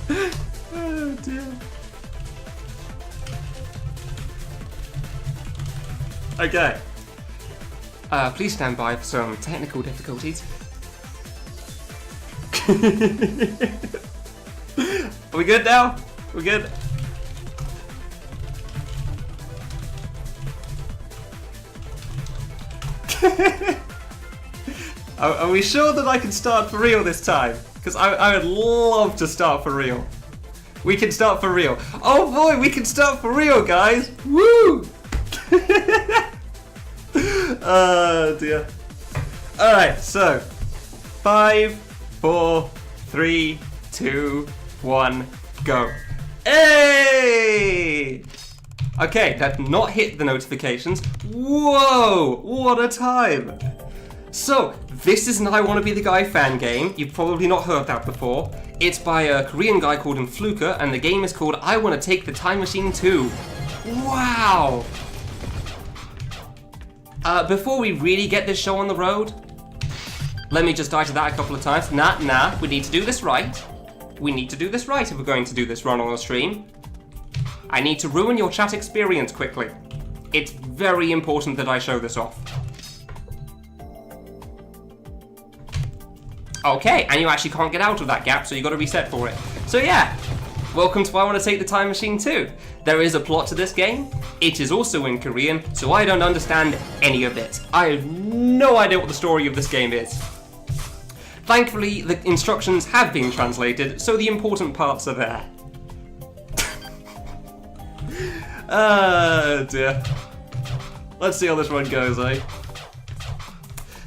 Oh dear. Okay. Please stand by for some technical difficulties. Are we good now? We're good? Are we sure that I can start for real this time? Because I would love to start for real. We can start for real. Oh boy, we can start for real, guys! Woo! Oh dear. Alright, so 5, 4, 3, 2, 1, go. Hey! Okay, that did not hit the notifications. Whoa! What a time! So, this is an I Wanna Be the Guy fan game. You've probably not heard that before. It's by a Korean guy called Fluker, and the game is called I Wanna Take the Time Machine 2. Wow! Before we really get this show on the road, let me just die to that a couple of times. Nah, we need to do this right. We need to do this right if we're going to do this run on the stream. I need to ruin your chat experience quickly. It's very important that I show this off. Okay, and you actually can't get out of that gap, so you got to reset for it. So yeah, welcome to I Want to Take the Time Machine 2. There is a plot to this game. It is also in Korean, so I don't understand any of it. I have no idea what the story of this game is. Thankfully, the instructions have been translated, so the important parts are there. Oh dear. Let's see how this one goes, eh?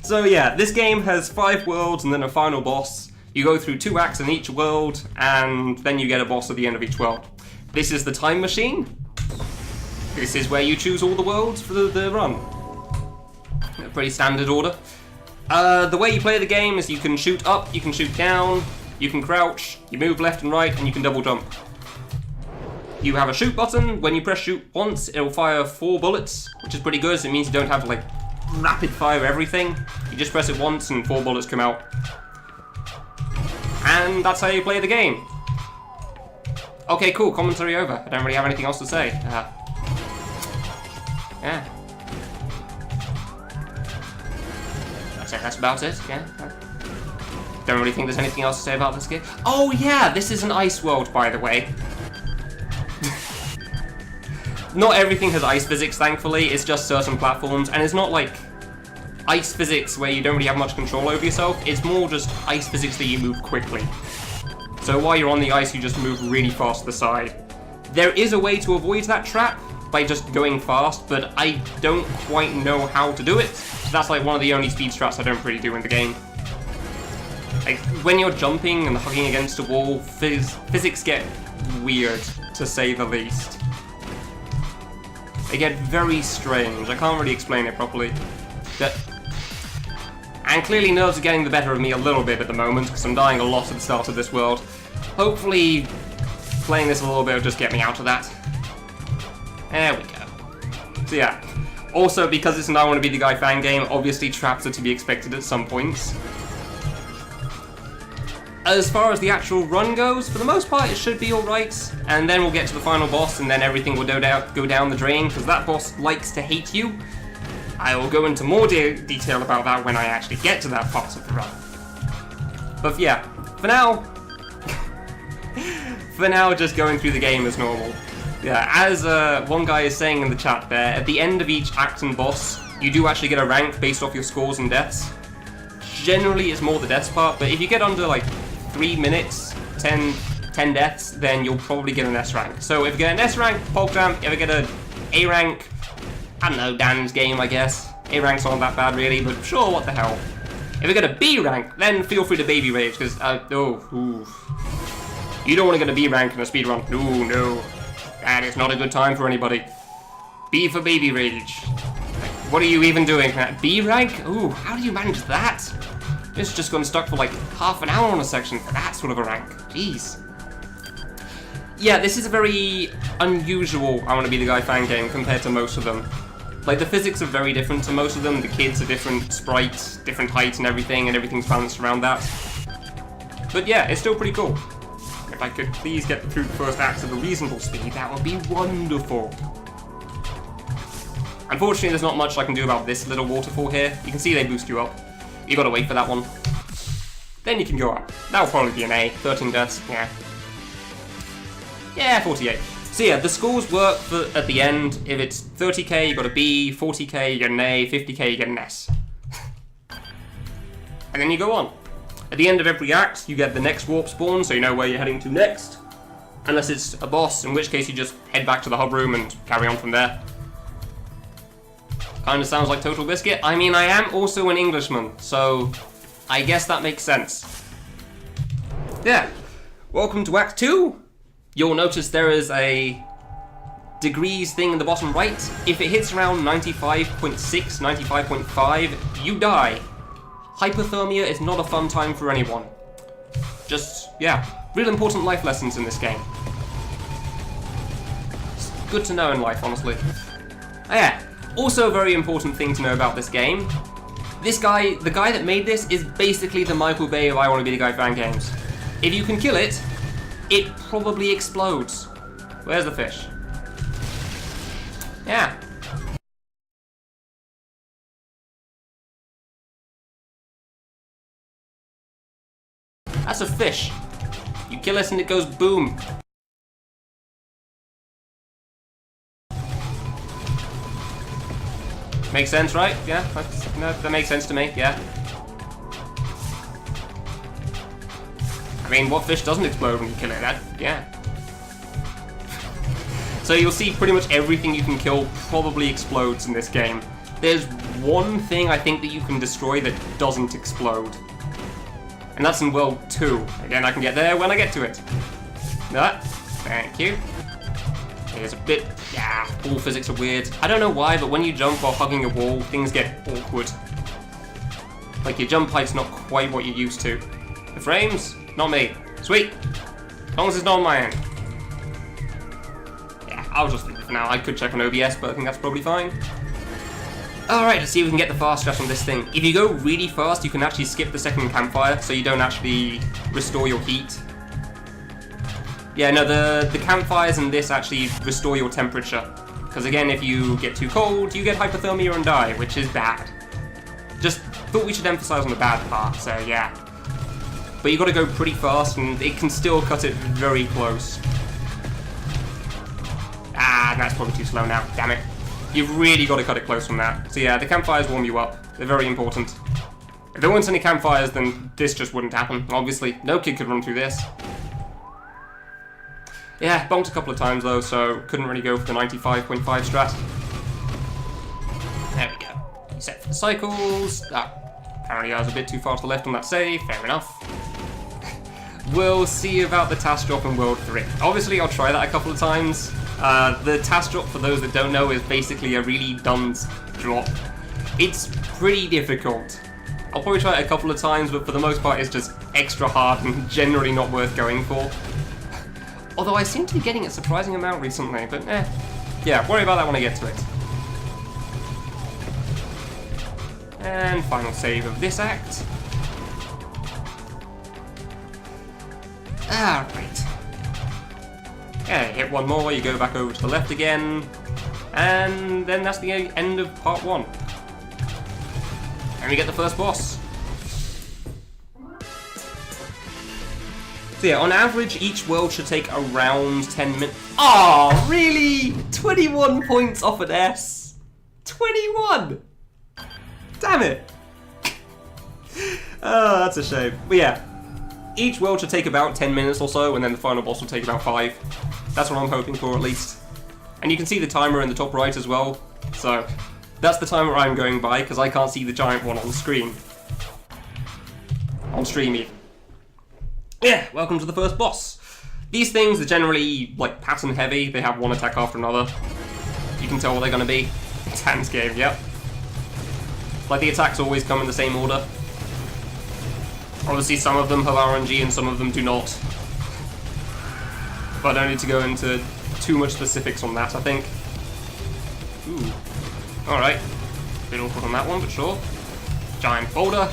So yeah, this game has 5 worlds and then a final boss. You go through 2 acts in each world, and then you get a boss at the end of each world. This is the time machine. This is where you choose all the worlds for the run. A pretty standard order. The way you play the game is you can shoot up, you can shoot down, you can crouch, you move left and right, and you can double jump. You have a shoot button. When you press shoot once, it'll fire 4 bullets, which is pretty good. So it means you don't have to like rapid fire everything. You just press it once and 4 bullets come out. And that's how you play the game. Okay, cool, commentary over. I don't really have anything else to say. Yeah. That's about it, yeah. Don't really think there's anything else to say about this game. Oh yeah, this is an ice world, by the way. Not everything has ice physics, thankfully. It's just certain platforms, and it's not like ice physics where you don't really have much control over yourself. It's more just ice physics that you move quickly. So while you're on the ice, you just move really fast to the side. There is a way to avoid that trap by just going fast, but I don't quite know how to do it. So that's like one of the only speed traps I don't really do in the game. Like, when you're jumping and hugging against a wall, physics get weird, to say the least. They get very strange. I can't really explain it properly. And clearly nerves are getting the better of me a little bit at the moment, because I'm dying a lot at the start of this world. Hopefully, playing this a little bit will just get me out of that. There we go. So yeah. Also, because it's an I Want to Be the Guy fan game, obviously traps are to be expected at some points. As far as the actual run goes, for the most part, it should be alright. And then we'll get to the final boss, and then everything will go down the drain, because that boss likes to hate you. I will go into more detail about that when I actually get to that part of the run. But yeah, for now, just going through the game as normal. Yeah, as one guy is saying in the chat there, at the end of each act and boss, you do actually get a rank based off your scores and deaths. Generally, it's more the deaths part, but if you get under like 3 minutes, 10 deaths, then you'll probably get an S rank. So if you get an S rank, Pogchamp, if you get an A rank, I don't know, Dan's game, I guess. A rank's not that bad, really, but sure, what the hell. If you get a B rank, then feel free to baby rage, because, you don't want to get a B rank in a speedrun. No. That is not a good time for anybody. B for baby rage. Like, what are you even doing? B rank? Ooh, how do you manage that? It's just gotten stuck for like half an hour on a section for that sort of a rank. Jeez. Yeah, this is a very unusual I Want to Be the Guy fan game compared to most of them. Like, the physics are very different to most of them. The kids are different sprites, different heights and everything's balanced around that. But yeah, it's still pretty cool. If I could please get through the first act at a reasonable speed, that would be wonderful. Unfortunately, there's not much I can do about this little waterfall here. You can see they boost you up. You gotta wait for that one. Then you can go up. That'll probably be an A. 13 deaths, yeah. Yeah, 48. So yeah, the scores work for at the end. If it's 30k, you got a B, 40k, you get an A, 50k, you get an S. And then you go on. At the end of every act, you get the next warp spawn, so you know where you're heading to next. Unless it's a boss, in which case you just head back to the hub room and carry on from there. Kinda sounds like Total Biscuit. I mean, I am also an Englishman, so I guess that makes sense. Yeah. Welcome to Act 2. You'll notice there is a degrees thing in the bottom right. If it hits around 95.6, 95.5, you die. Hypothermia is not a fun time for anyone. Just, yeah, real important life lessons in this game. It's good to know in life, honestly. Oh, yeah. Also a very important thing to know about this game. This guy, the guy that made this, is basically the Michael Bay of I Want to Be the Guy fan games. If you can kill it, it probably explodes. Where's the fish? Yeah. That's a fish. You kill it and it goes boom. Makes sense, right? Yeah, that makes sense to me, yeah. I mean, what fish doesn't explode when you kill it? Yeah. So you'll see pretty much everything you can kill probably explodes in this game. There's one thing I think that you can destroy that doesn't explode. And that's in World 2. Again, I can get there when I get to it. That. Thank you. There's a bit... Yeah, wall physics are weird. I don't know why, but when you jump while hugging a wall, things get awkward. Like, your jump height's not quite what you're used to. The frames? Not me. Sweet. As long as it's not on my end. Yeah, I'll just leave it for now. I could check on OBS, but I think that's probably fine. Alright, let's see if we can get the fast trash on this thing. If you go really fast, you can actually skip the second campfire, so you don't actually restore your heat. Yeah, no, the campfires in this actually restore your temperature. Because again, if you get too cold, you get hypothermia and die, which is bad. Just thought we should emphasize on the bad part, so yeah. But you gotta go pretty fast, and it can still cut it very close. Ah, that's probably too slow now, damn it. You've really got to cut it close from that. So yeah, the campfires warm you up. They're very important. If there weren't any campfires, then this just wouldn't happen. Obviously, no kid could run through this. Yeah, bonked a couple of times though, so couldn't really go for the 95.5 strat. There we go. Set for the cycles. Ah, apparently I was a bit too far to the left on that save. Fair enough. We'll see about the task drop in World 3. Obviously, I'll try that a couple of times. The task drop, for those that don't know, is basically a really dumb drop. It's pretty difficult. I'll probably try it a couple of times, but for the most part, it's just extra hard and generally not worth going for. Although I seem to be getting a surprising amount recently, but yeah, worry about that when I get to it. And final save of this act. Right. Yeah, hit one more, you go back over to the left again, and then that's the end of part 1. And we get the first boss. So yeah, on average, each world should take around 10 minutes. Oh, really? 21 points off an S. 21! Damn it! Oh, that's a shame. But yeah, each world should take about 10 minutes or so, and then the final boss will take about 5. That's what I'm hoping for, at least. And you can see the timer in the top right as well. So that's the timer I'm going by, because I can't see the giant one on screen. On stream, even. Yeah, welcome to the first boss. These things are generally, like, pattern heavy. They have one attack after another. You can tell what they're going to be. It's Hans game, yep. Like, the attacks always come in the same order. Obviously, some of them have RNG and some of them do not. But I don't need to go into too much specifics on that, I think. Ooh. Alright. Bit awkward on that one, but sure. Giant boulder.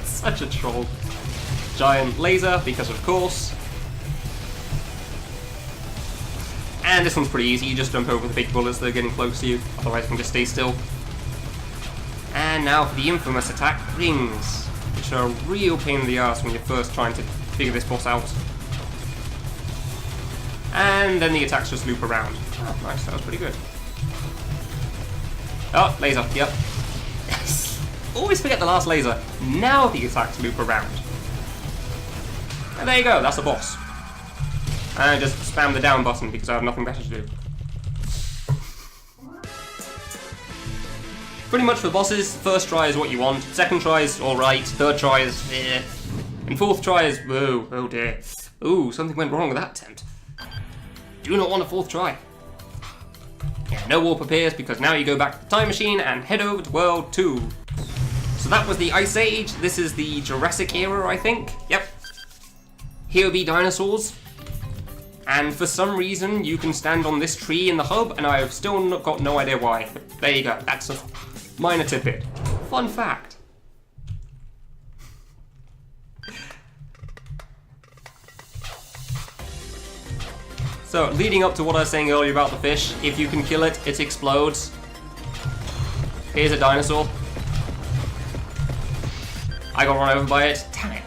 Such a troll. giant laser, because of course. And this one's pretty easy, you just jump over the big bullets that are getting close to you, otherwise you can just stay still. And now for the infamous attack, rings, which are a real pain in the ass when you're first trying to figure this boss out. And then the attacks just loop around. Oh, nice, that was pretty good. Oh, laser, yep. Yes! Always forget the last laser. Now the attacks loop around. And there you go, that's the boss. And just spam the down button because I have nothing better to do. Pretty much for bosses, first try is what you want, second try is alright, third try is eh, and fourth try is whoa, oh dear. Ooh, something went wrong with that attempt. Do not want a fourth try. Yeah, no warp appears because now you go back to the time machine and head over to World 2. So that was the Ice Age, this is the Jurassic era, I think. Yep. Here be dinosaurs. And for some reason, you can stand on this tree in the hub, and I've still got no idea why. But there you go, that's a minor tidbit. Fun fact. So, leading up to what I was saying earlier about the fish, if you can kill it, it explodes. Here's a dinosaur. I got run over by it. Damn it.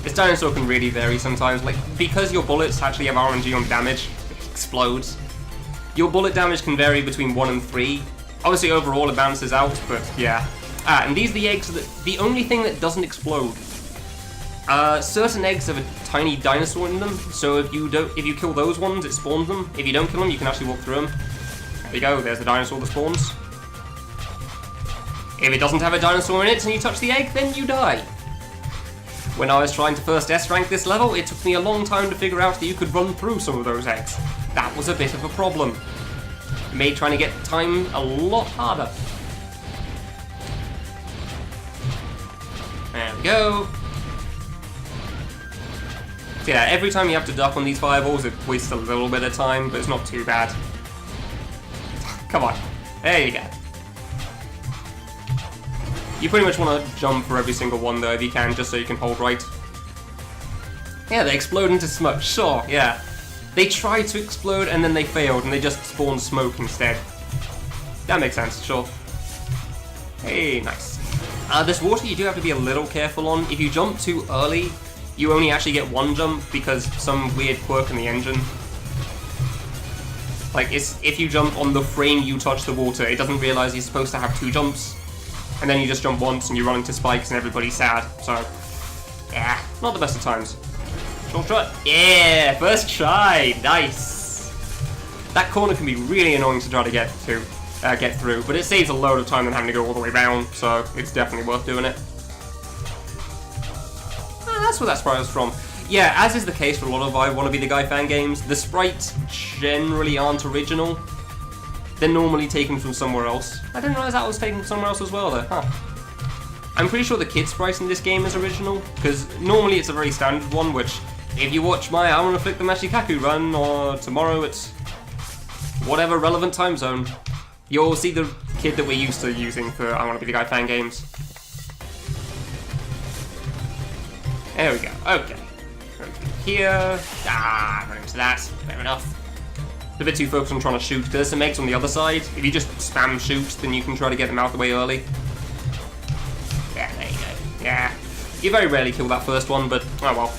This dinosaur can really vary sometimes, like, because your bullets actually have RNG on damage, it explodes. Your bullet damage can vary between 1 and 3. Obviously overall it balances out, but yeah. And these are the eggs that, the only thing that doesn't explode. Certain eggs have a tiny dinosaur in them, so if you kill those ones, it spawns them. If you don't kill them, you can actually walk through them. There you go, there's the dinosaur that spawns. If it doesn't have a dinosaur in it and you touch the egg, then you die. When I was trying to first S-rank this level, it took me a long time to figure out that you could run through some of those eggs. That was a bit of a problem. It made trying to get time a lot harder. There we go. So yeah, every time you have to duck on these fireballs, it wastes a little bit of time, but it's not too bad. Come on. There you go. You pretty much want to jump for every single one though if you can, just so you can hold right. Yeah, they explode into smoke, sure, yeah. They tried to explode and then they failed and they just spawned smoke instead. That makes sense, sure. Hey, nice. This water you do have to be a little careful on. If you jump too early, you only actually get one jump because some weird quirk in the engine. Like, if you jump on the frame you touch the water, it doesn't realize you're supposed to have 2 jumps. And then you just jump once and you run into spikes and everybody's sad. So, yeah, not the best of times. Short try. Yeah, first try. Nice. That corner can be really annoying to try to get through, but it saves a load of time than having to go all the way around, so it's definitely worth doing it. That's where that sprite was from. Yeah, as is the case for a lot of I Wanna Be the Guy fan games, the sprites generally aren't original. They're normally taken from somewhere else. I didn't realize that was taken from somewhere else as well, though. Huh. I'm pretty sure the kid sprite in this game is original, because normally it's a very standard one, which, if you watch my I Wanna Flick the Mashikaku run, or tomorrow it's whatever relevant time zone, you'll see the kid that we're used to using for I Wanna Be the Guy fan games. There we go, okay. Run through here. Run into that, fair enough. A bit too focused on trying to shoot. There's some eggs on the other side. If you just spam shoot, then you can try to get them out of the way early. Yeah, there you go. Yeah. You very rarely kill that first one, but oh well.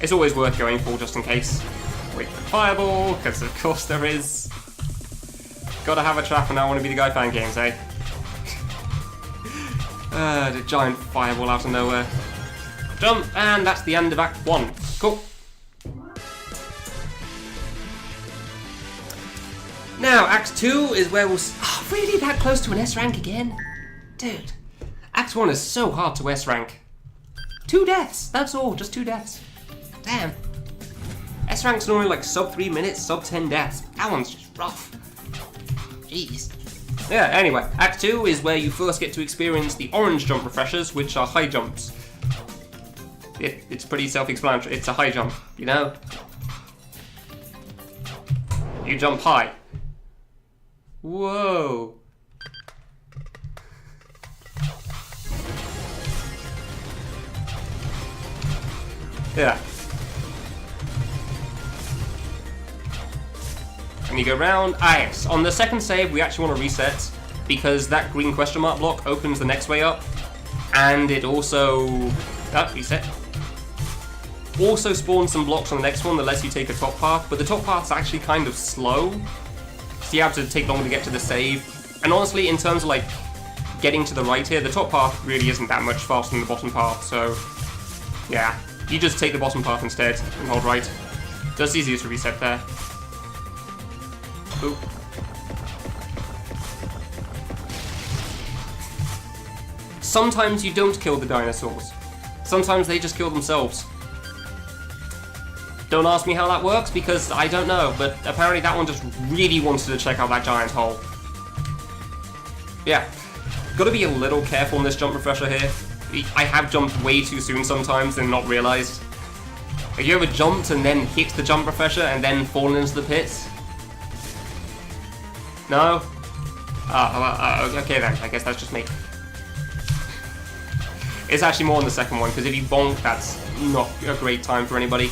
It's always worth going for just in case. Wait for the fireball, because of course there is. Gotta have a trap and I Wanna Be the Guy fan games, eh? The giant fireball out of nowhere. Jump, and that's the end of Act 1. Cool. Now, Act 2 is where we'll... Oh, really? That close to an S rank again? Dude. Act 1 is so hard to S rank. 2 deaths, that's all, just 2 deaths. Damn. S rank's normally like sub 3 minutes, sub 10 deaths. That one's just rough. Jeez. Yeah, anyway, Act 2 is where you first get to experience the orange jump refreshers, which are high jumps. It's pretty self-explanatory, it's a high jump, you know? You jump high. Whoa. Yeah. And you go round. Ah, yes. On the second save, we actually want to reset because that green question mark block opens the next way up, and it also reset. Also spawns some blocks on the next one that lets you take a top path, but the top path's actually kind of slow, so you have to take longer to get to the save. And honestly, in terms of like getting to the right here, the top path really isn't that much faster than the bottom path, so yeah, you just take the bottom path instead and hold right. Just easier to reset there. Ooh. Sometimes you don't kill the dinosaurs. Sometimes they just kill themselves. Don't ask me how that works because I don't know, but apparently that one just really wanted to check out that giant hole. Yeah, gotta be a little careful in this jump refresher here. I have jumped way too soon sometimes and not realized. Have you ever jumped and then hit the jump refresher and then fallen into the pit? No? Okay then, I guess that's just me. It's actually more on the second one, because if you bonk, that's not a great time for anybody.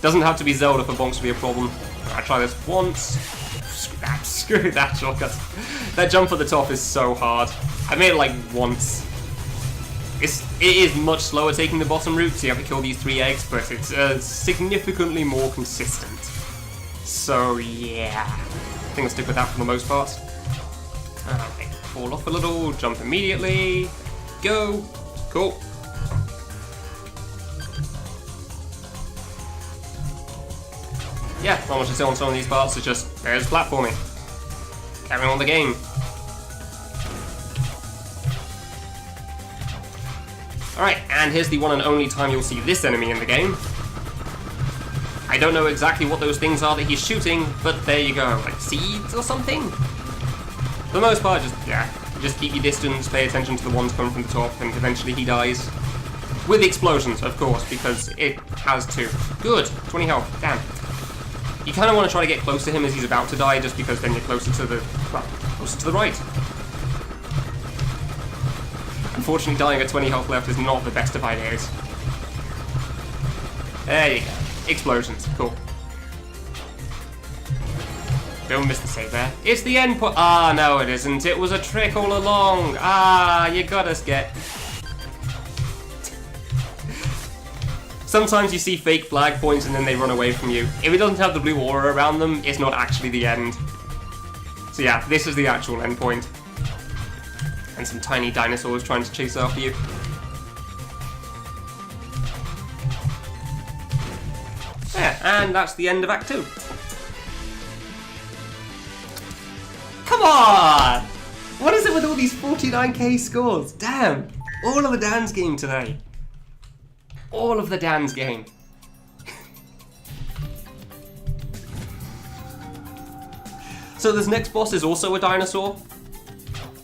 Doesn't have to be Zelda for bonks to be a problem. I'll try this once. Screw that shortcut. That jump at the top is so hard. I made it like once. It is much slower taking the bottom route, so you have to kill these 3 eggs, but it's significantly more consistent. So yeah, I think I'll stick with that for the most part. Okay, fall off a little, jump immediately, go, cool. Yeah, not much to say on some of these parts, it's just, there's platforming. Carrying on the game. Alright, and here's the one and only time you'll see this enemy in the game. I don't know exactly what those things are that he's shooting, but there you go, like seeds or something? For the most part, just keep your distance, pay attention to the ones coming from the top, and eventually he dies. With explosions, of course, because it has to. Good, 20 health, damn. You kind of want to try to get close to him as he's about to die, just because then you're closer to the, well, closer to the right. Unfortunately, dying at 20 health left is not the best of ideas. There you go. Explosions, cool. Don't miss the save there. It's the end point. Ah, no it isn't. It was a trick all along. Ah, you got us, get. Sometimes you see fake flag points and then they run away from you. If it doesn't have the blue aura around them, it's not actually the end. So yeah, this is the actual end point. And some tiny dinosaurs trying to chase after you. Yeah, and that's the end of Act 2. Come on! What is it with all these 49k scores? Damn! All of the Dan's game today. All of the Dan's game. So this next boss is also a dinosaur.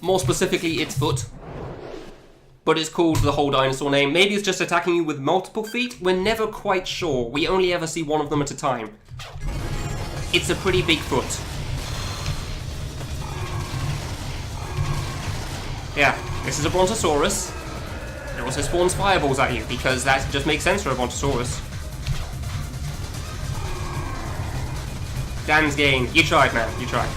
More specifically, its foot. But it's called the whole dinosaur name. Maybe it's just attacking you with multiple feet. We're never quite sure. We only ever see one of them at a time. It's a pretty big foot. Yeah, this is a Brontosaurus. It also spawns fireballs at you, because that just makes sense for a Brontosaurus. Dan's game. You tried, man. You tried.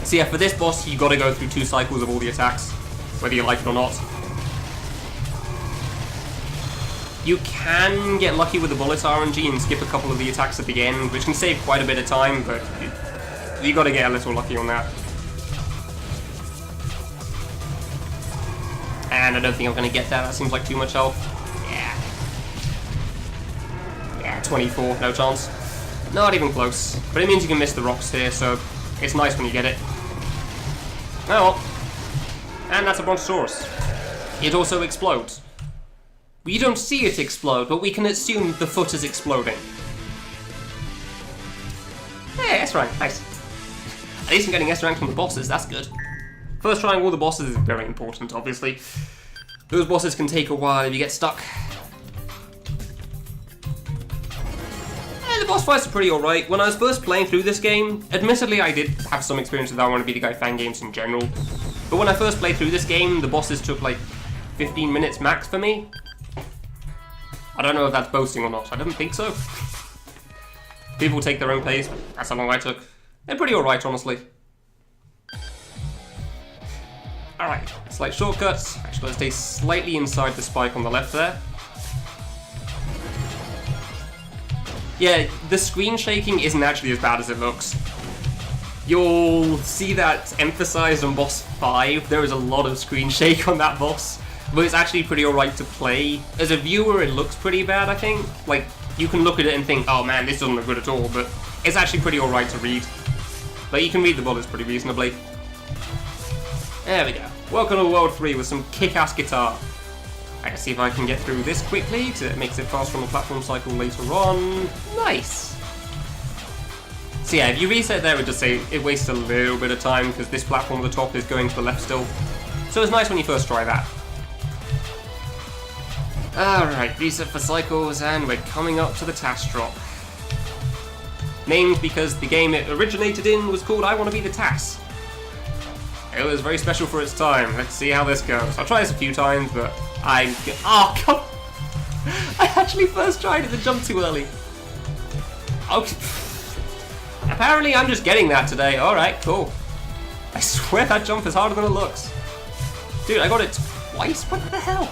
So yeah, for this boss, you gotta go through 2 cycles of all the attacks, whether you like it or not. You can get lucky with the bullet RNG and skip a couple of the attacks at the end, which can save quite a bit of time, but you gotta get a little lucky on that. And I don't think I'm gonna get that seems like too much health. Yeah, 24, no chance. Not even close. But it means you can miss the rocks here, so it's nice when you get it. Oh well. And that's a Brontosaurus. It also explodes. We don't see it explode, but we can assume the foot is exploding. Hey, S rank, nice. At least I'm getting S rank from the bosses, that's good. First trying all the bosses is very important, obviously. Those bosses can take a while if you get stuck. The boss fights are pretty alright. When I was first playing through this game, admittedly I did have some experience with I Want to Be the Guy fan games in general, but when I first played through this game, the bosses took like 15 minutes max for me. I don't know if that's boasting or not. I don't think so. People take their own pace, but that's how long I took. They're pretty alright, honestly. Alright, slight shortcuts. Actually, let's stay slightly inside the spike on the left there. Yeah, the screen shaking isn't actually as bad as it looks. You'll see that emphasized on boss 5. There is a lot of screen shake on that boss, but it's actually pretty alright to play. As a viewer, it looks pretty bad, I think. Like, you can look at it and think, oh man, this doesn't look good at all, but it's actually pretty alright to read. But you can read the bullets pretty reasonably. There we go. Welcome to World 3 with some kick-ass guitar. Let's see if I can get through this quickly, because it makes it faster on the platform cycle later on. Nice! So yeah, if you reset there, it would just say it wastes a little bit of time, because this platform at the top is going to the left still. So it's nice when you first try that. Alright, reset for cycles, and we're coming up to the TAS drop. Named because the game it originated in was called I Want to Be the TAS. It was very special for its time. Let's see how this goes. I'll try this a few times, but oh, God! I actually first tried it and jumped too early. Okay. Apparently I'm just getting that today. Alright, cool. I swear that jump is harder than it looks. Dude, I got it twice? What the hell?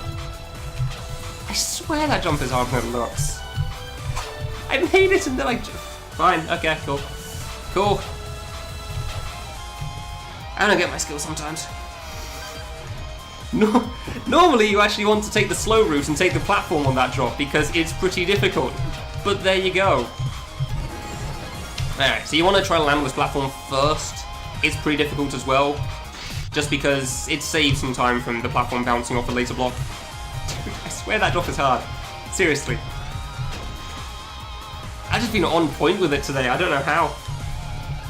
I swear that jump is harder than it looks. I made it and then I... Fine, okay, cool. Cool. I don't get my skills sometimes. No, normally you actually want to take the slow route and take the platform on that drop because it's pretty difficult. But there you go. Alright, so you want to try to land on this platform first. It's pretty difficult as well, just because it saves some time from the platform bouncing off a laser block. Dude, I swear that drop is hard. Seriously. I've just been on point with it today, I don't know how.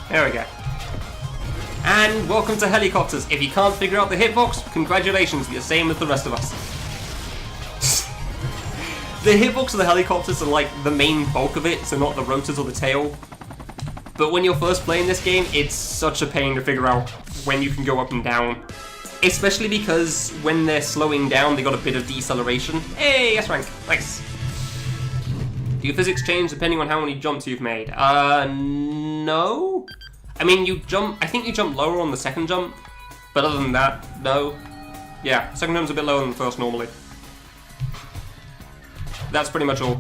There we go. And welcome to helicopters. If you can't figure out the hitbox, congratulations, you're the same as the rest of us. The hitbox of the helicopters are like the main bulk of it, so not the rotors or the tail. But when you're first playing this game, it's such a pain to figure out when you can go up and down. Especially because when they're slowing down, they got a bit of deceleration. Hey, S rank, nice. Do your physics change depending on how many jumps you've made? No? I mean, I think you jump lower on the second jump, but other than that, no. Yeah, second jump's a bit lower than the first normally. That's pretty much all.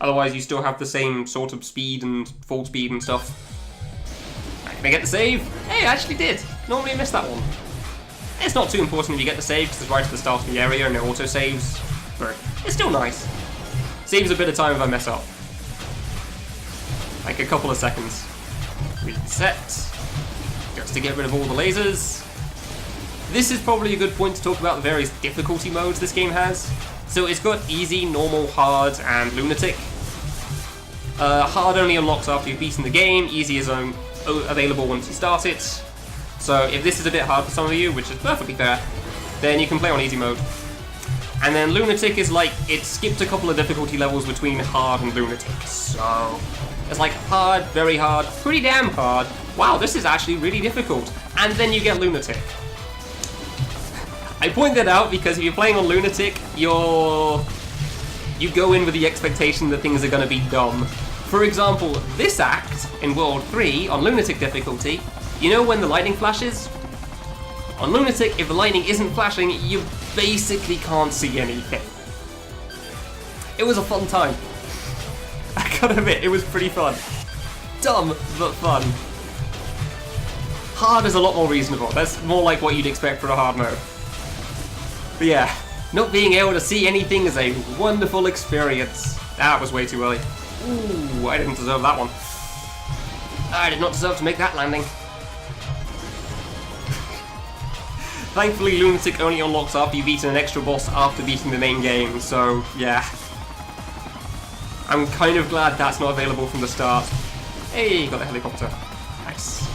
Otherwise, you still have the same sort of speed and full speed and stuff. Right, can I get the save? Hey, I actually did. Normally I miss that one. It's not too important if you get the save, because it's right at the start of the area and it auto-saves, but it's still nice. Saves a bit of time if I mess up. Like a couple of seconds. Reset. Just to get rid of all the lasers. This is probably a good point to talk about the various difficulty modes this game has. So it's got easy, normal, hard, and lunatic. Hard only unlocks after you've beaten the game. Easy is available once you start it. So if this is a bit hard for some of you, which is perfectly fair, then you can play on easy mode. And then lunatic is like, it skipped a couple of difficulty levels between hard and lunatic. So it's like hard, very hard, pretty damn hard. Wow, this is actually really difficult. And then you get lunatic. I point that out because if you're playing on lunatic, you go in with the expectation that things are going to be dumb. For example, this act in World 3 on lunatic difficulty, you know when the lightning flashes? On lunatic, if the lightning isn't flashing, you basically can't see anything. It was a fun time. I gotta admit, it was pretty fun. Dumb, but fun. Hard is a lot more reasonable. That's more like what you'd expect for a hard mode. But yeah, not being able to see anything is a wonderful experience. That was way too early. Ooh, I didn't deserve that one. I did not deserve to make that landing. Thankfully, lunatic only unlocks after you've beaten an extra boss after beating the main game, so yeah. I'm kind of glad that's not available from the start. Hey, got the helicopter. Nice.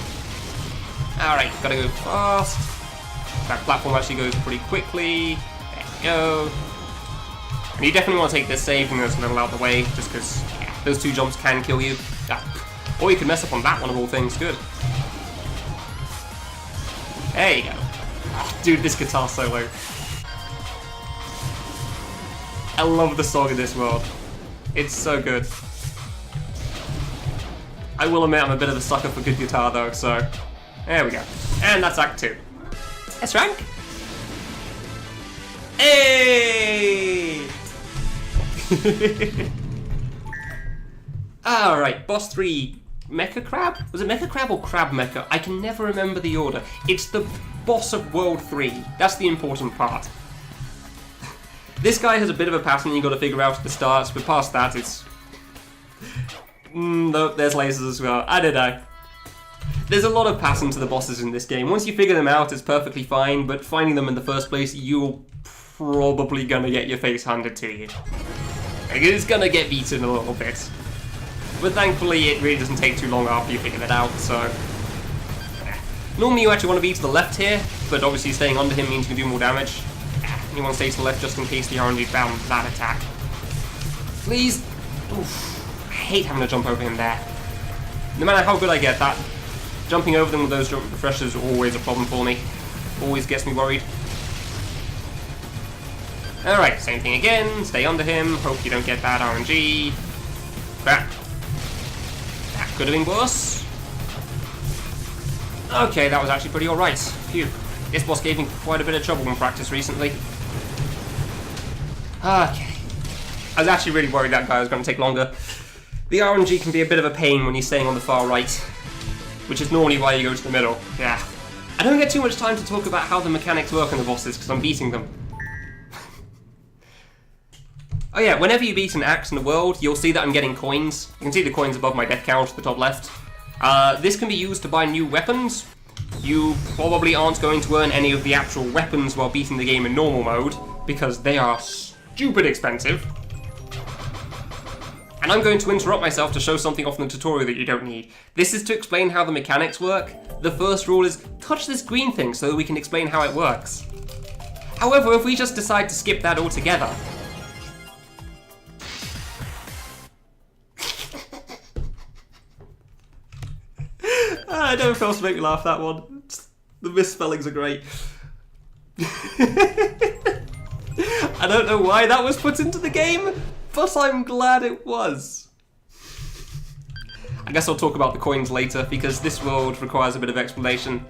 Alright, gotta go fast. That platform actually goes pretty quickly. There we go. And you definitely want to take this save and just level out the way, just because yeah, those two jumps can kill you. Or you can mess up on that one of all things. Good. There you go. Oh, dude, this guitar solo. I love the song in this world. It's so good. I will admit I'm a bit of a sucker for good guitar though, so there we go. And that's Act 2. S rank? Hey! Alright, boss 3, Mecha Crab? Was it Mecha Crab or Crab Mecha? I can never remember the order. It's the boss of World 3. That's the important part. This guy has a bit of a pattern you got to figure out at the start, but past that it's... no, there's lasers as well. I don't know. There's a lot of pattern to the bosses in this game. Once you figure them out, it's perfectly fine, but finding them in the first place, you're probably gonna get your face handed to you. It's gonna get beaten a little bit. But thankfully, it really doesn't take too long after you figure it out, so... Normally you actually want to be to the left here, but obviously staying under him means you can do more damage. You want to stay to the left just in case the RNG bound that attack. Please! Oof. I hate having to jump over him there. No matter how good I get, that jumping over them with those jump refreshers is always a problem for me. Always gets me worried. Alright, same thing again. Stay under him. Hope you don't get bad RNG. That could have been worse. Okay, that was actually pretty alright. Phew. This boss gave me quite a bit of trouble in practice recently. Okay. I was actually really worried that guy was going to take longer. The RNG can be a bit of a pain when you're staying on the far right, which is normally why you go to the middle. Yeah. I don't get too much time to talk about how the mechanics work on the bosses because I'm beating them. Oh yeah, whenever you beat an axe in the world, you'll see that I'm getting coins. You can see the coins above my death count at the top left. This can be used to buy new weapons. You probably aren't going to earn any of the actual weapons while beating the game in normal mode, because they are stupid expensive. And I'm going to interrupt myself to show something off in the tutorial that you don't need. This is to explain how the mechanics work. The first rule is, touch this green thing so that we can explain how it works. However, if we just decide to skip that altogether... I don't know if else to make me laugh, that one. The misspellings are great. I don't know why that was put into the game, but I'm glad it was. I guess I'll talk about the coins later, because this world requires a bit of explanation.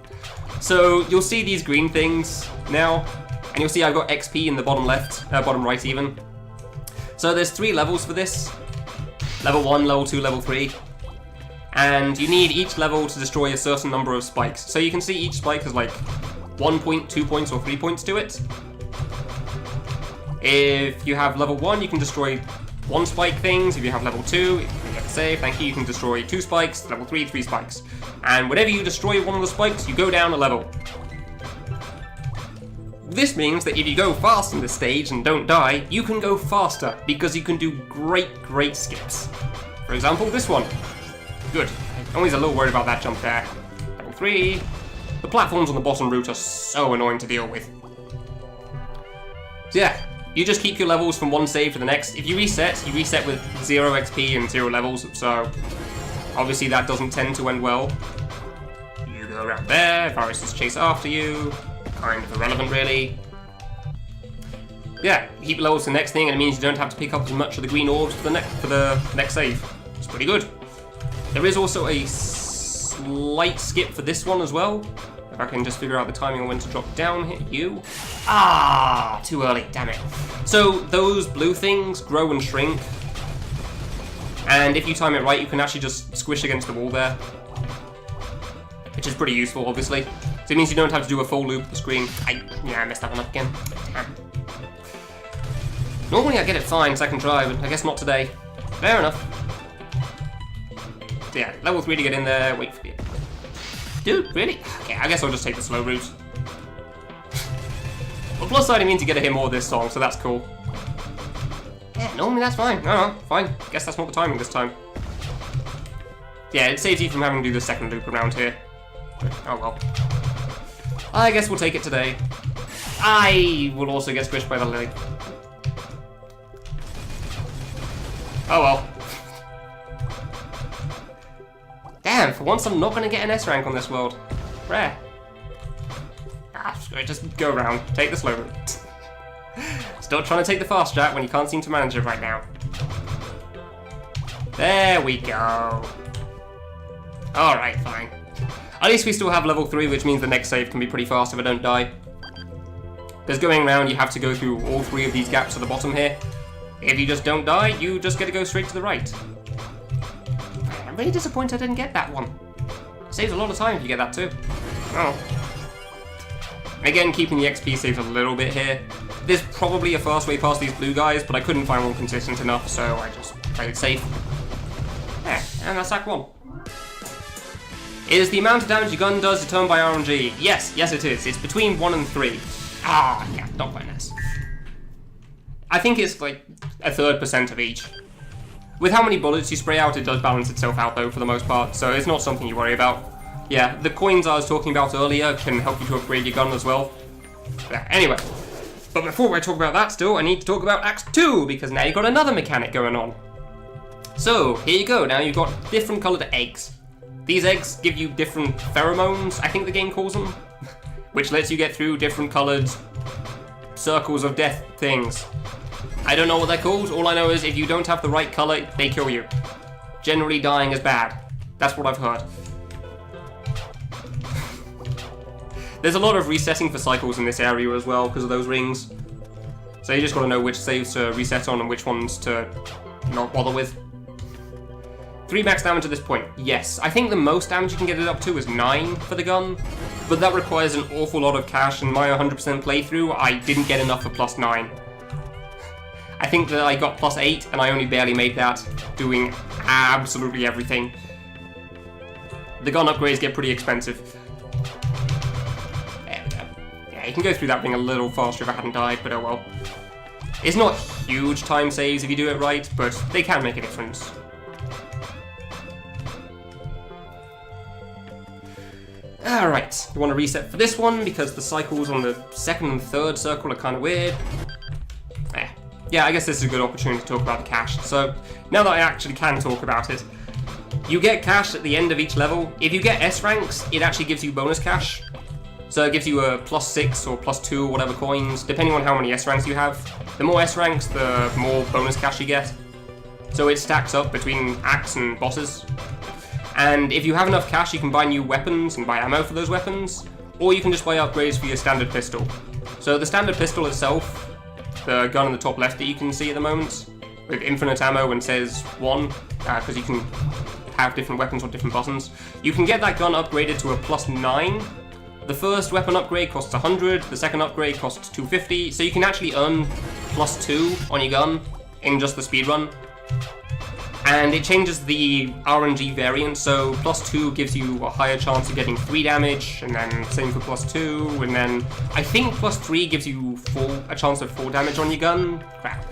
So, you'll see these green things now, and you'll see I've got XP in the bottom left, bottom right even. So there's 3 levels for this. Level 1, level 2, level 3. And you need each level to destroy a certain number of spikes. So you can see each spike has like 1 point, 2 points, or 3 points to it. If you have level 1, you can destroy 1 spike things. If you have level 2, you get the save, thank you can destroy 2 spikes. Level 3, 3 spikes. And whenever you destroy one of the spikes, you go down a level. This means that if you go fast in this stage and don't die, you can go faster, because you can do great skips. For example, this one. Good. I'm always a little worried about that jump there. Level 3. The platforms on the bottom route are so annoying to deal with. So yeah, you just keep your levels from one save to the next. If you reset with 0 XP and 0 levels, so obviously that doesn't tend to end well. You go around there, viruses chase after you. Kind of irrelevant, really. Yeah, you keep your levels to the next thing, and it means you don't have to pick up as much of the green orbs for the next save. It's pretty good. There is also a slight skip for this one as well. If I can just figure out the timing on when to drop down here. You. Ah, too early, damn it. So those blue things grow and shrink. And if you time it right, you can actually just squish against the wall there. Which is pretty useful, obviously. So it means you don't have to do a full loop of the screen. I messed that one up again. Damn. Normally I get it fine second try, but I guess not today. Fair enough. So yeah, level 3 to get in there, wait for it. Dude, really? Okay, I guess I'll just take the slow route. Well, plus side, it means you get to hear more of this song, so that's cool. Yeah, normally that's fine. No, fine. Guess that's not the timing this time. Yeah, it saves you from having to do the second loop around here. Oh well. I guess we'll take it today. I will also get squished by the lily. Oh well. Damn, for once I'm not going to get an S rank on this world. Rare. Ah, screw it, just go around. Take the slow route. It's Stop trying to take the fast strat when you can't seem to manage it right now. There we go. Alright, fine. At least we still have level 3, which means the next save can be pretty fast if I don't die. Because going around, you have to go through all 3 of these gaps at the bottom here. If you just don't die, you just get to go straight to the right. I'm really disappointed I didn't get that one. It saves a lot of time if you get that too. Oh. Again, keeping the XP saves a little bit here. There's probably a fast way past these blue guys, but I couldn't find one consistent enough, so I just played it safe. Yeah, and that's Act 1. Is the amount of damage your gun does determined by RNG? Yes, it is. It's between 1 and 3. Ah, yeah, not quite nice. I think it's like 1/3% of each. With how many bullets you spray out, it does balance itself out though for the most part, so it's not something you worry about. Yeah, the coins I was talking about earlier can help you to upgrade your gun as well. Yeah, anyway, but before I talk about that still, I need to talk about Act 2, because now you've got another mechanic going on. So, here you go, now you've got different coloured eggs. These eggs give you different pheromones, I think the game calls them, which lets you get through different coloured circles of death things. I don't know what they're called, all I know is if you don't have the right colour, they kill you. Generally dying is bad. That's what I've heard. There's a lot of resetting for cycles in this area as well because of those rings. So you just gotta know which saves to reset on and which ones to not bother with. 3 max damage at this point, yes. I think the most damage you can get it up to is 9 for the gun, but that requires an awful lot of cash. In my 100% playthrough, I didn't get enough for +9. I think that I got +8, and I only barely made that, doing absolutely everything. The gun upgrades get pretty expensive. There we go. Yeah, you can go through that ring a little faster if I hadn't died, but oh well. It's not huge time saves if you do it right, but they can make a difference. Alright, you want to reset for this one because the cycles on the 2nd and 3rd circle are kind of weird. Yeah, I guess this is a good opportunity to talk about the cash. So, now that I actually can talk about it, you get cash at the end of each level. If you get S ranks, it actually gives you bonus cash. So it gives you a +6 or +2 or whatever coins, depending on how many S ranks you have. The more S ranks, the more bonus cash you get. So it stacks up between acts and bosses. And if you have enough cash, you can buy new weapons and buy ammo for those weapons, or you can just buy upgrades for your standard pistol. So the standard pistol itself, the gun in the top left that you can see at the moment, with infinite ammo and says 1, because you can have different weapons on different buttons. You can get that gun upgraded to a +9. The first weapon upgrade costs 100, the second upgrade costs 250, so you can actually earn +2 on your gun in just the speedrun. And it changes the RNG variant, so +2 gives you a higher chance of getting 3 damage, and then same for +2, and then I think +3 gives you a chance of 4 damage on your gun. Crap.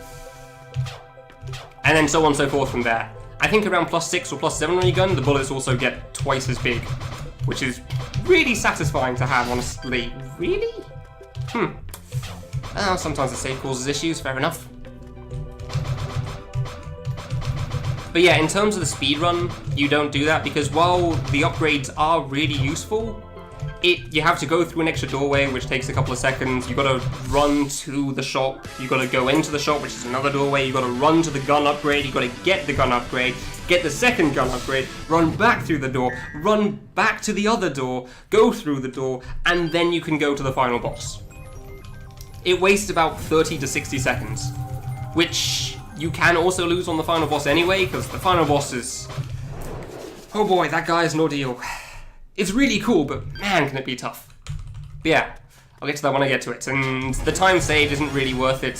And then so on and so forth from there. I think around +6 or +7 on your gun, the bullets also get twice as big, which is really satisfying to have, honestly. Really? Sometimes the save causes issues, fair enough. But yeah, in terms of the speedrun, you don't do that because while the upgrades are really useful, you have to go through an extra doorway, which takes a couple of seconds. You gotta run to the shop. You gotta go into the shop, which is another doorway. You gotta run to the gun upgrade. You gotta get the gun upgrade, get the second gun upgrade, run back through the door, run back to the other door, go through the door, and then you can go to the final boss. It wastes about 30 to 60 seconds, which you can also lose on the final boss anyway, because the final boss is... oh boy, that guy is an ordeal. It's really cool, but man, can it be tough. But yeah, I'll get to that when I get to it. And the time saved isn't really worth it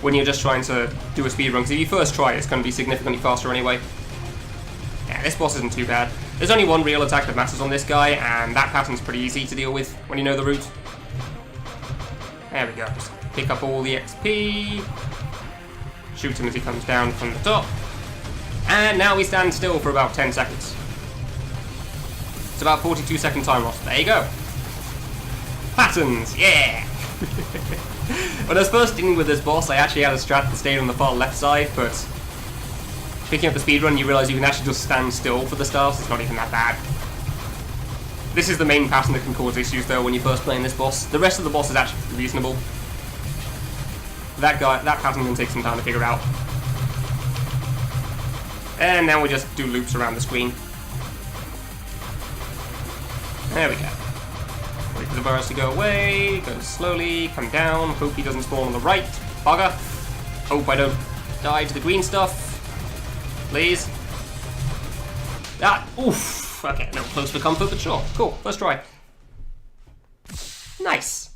when you're just trying to do a speedrun, because if you first try it, it's going to be significantly faster anyway. Yeah, this boss isn't too bad. There's only one real attack that matters on this guy, and that pattern's pretty easy to deal with when you know the route. There we go, just pick up all the XP. Shoot him as he comes down from the top. And now we stand still for about 10 seconds. It's about 42-second time loss. There you go. Patterns, yeah! When I was first dealing with this boss, I actually had a strat that stayed on the far left side, but picking up the speedrun, you realise you can actually just stand still for the start, so it's not even that bad. This is the main pattern that can cause issues though when you're first playing this boss. The rest of the boss is actually reasonable. That pattern can take some time to figure out. And now we just do loops around the screen. There we go. Wait for the bars to go away, go slowly, come down, hope he doesn't spawn on the right. Bugger. Hope I don't die to the green stuff. Please. Ah, oof. Okay, no, close for comfort, but sure. Cool, first try. Nice.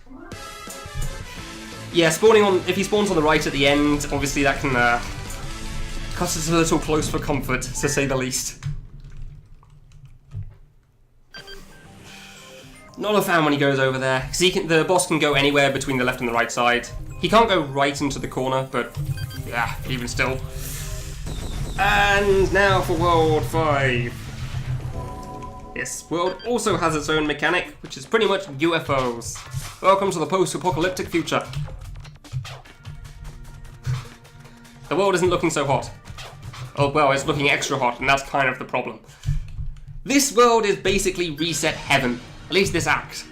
Yeah, if he spawns on the right at the end, obviously that can cut us a little close for comfort, to say the least. Not a fan when he goes over there, because the boss can go anywhere between the left and the right side. He can't go right into the corner, but yeah, even still. And now for World 5. This world also has its own mechanic, which is pretty much UFOs. Welcome to the post-apocalyptic future. The world isn't looking so hot. Oh well, it's looking extra hot, and that's kind of the problem. This world is basically reset heaven. At least this act.